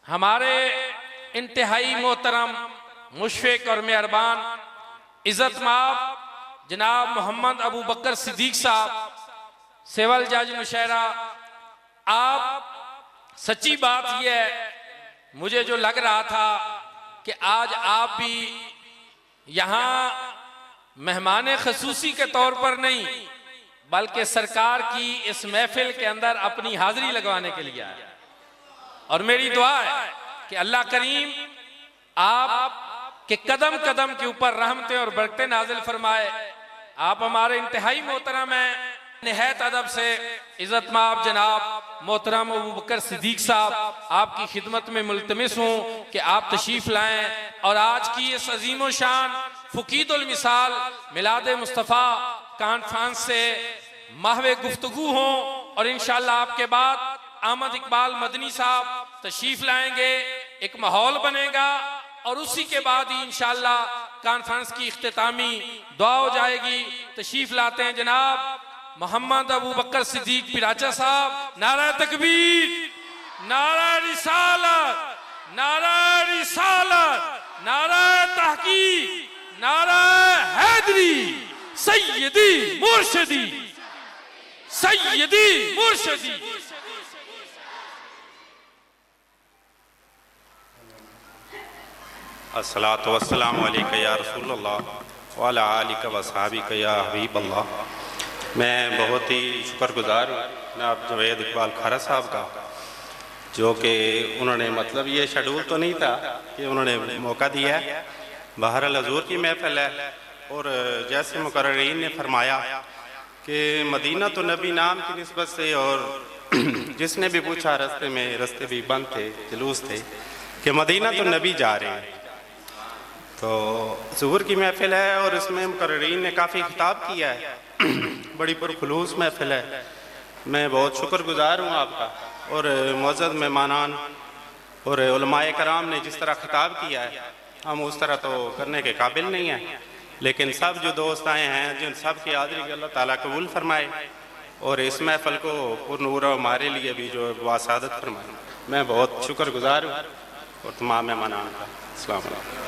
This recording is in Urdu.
ہمارے انتہائی محترم مشفق اور مہربان عزت مآب جناب محمد ابو بکر صدیق صاحب سول جج مشاعرہ، آپ سچی بات یہ ہے، مجھے جو لگ رہا تھا کہ آج آپ بھی یہاں مہمان خصوصی کے طور پر نہیں بلکہ سرکار کی اس محفل کے اندر اپنی حاضری لگوانے کے لیے آئے، اور میری دعا ہے کہ اللہ کریم آپ کے قدم قدم کے اوپر رحمتیں اور برکتیں نازل فرمائے۔ آپ ہمارے انتہائی محترم ہیں، نہایت ادب سے عزت مآب جناب محترم ابو بکر صدیق صاحب آپ کی خدمت میں ملتمس ہوں کہ آپ تشریف لائیں اور آج کی اس عظیم و شان فقید المثال میلاد مصطفیٰ کانفرنس سے محو گفتگو ہوں، اور انشاءاللہ آپ کے بعد احمد اقبال مدنی صاحب تشریف لائیں گے، ایک ماحول بنے گا، اور اسی کے بعد ہی انشاءاللہ کانفرنس کی اختتامی دعا ہو جائے گی۔ تشریف لاتے ہیں جناب محمد ابو بکر صدیق پیراچا صاحب۔ نعرہ تکبیر، نعرہ رسالت، نعرہ رسالت، نعرہ تحقیق، نعرہ حیدری، سیدی مرشدی، سیدی مرشدی۔ الصلاۃ والسلام علیکہ یا رسول اللہ وعلی آلک و صحابک یا حبیب اللہ۔ میں بہت ہی شکر گزار ہوں جناب جوید اقبال کھارا صاحب کا، جو کہ انہوں نے مطلب یہ شیڈول تو نہیں تھا کہ انہوں نے موقع دیا ہے۔ بہرحال حضور کی محفل ہے، اور جیسے مقررین نے فرمایا کہ مدینہ تو نبی نام کی نسبت سے، اور جس نے بھی پوچھا رستے بھی بند تھے، جلوس تھے کہ مدینہ تو نبی جا رہے ہیں، تو ظہور کی محفل ہے، اور اس میں مقررین نے کافی خطاب کیا ہے، بڑی پرخلوص محفل ہے۔ میں بہت شکر گزار ہوں آپ کا، اور معزز مہمانان اور علماء کرام نے جس طرح خطاب کیا ہے ہم اس طرح تو کرنے کے قابل نہیں ہیں، لیکن سب جو دوست آئے ہیں جن سب کی حاضری کو اللہ تعالیٰ قبول فرمائے، اور اس محفل کو پر نور ہمارے لیے بھی جو واسعادت فرمائے۔ میں بہت شکر گزار ہوں اور تمام مہمانان کا۔ السلام علیکم۔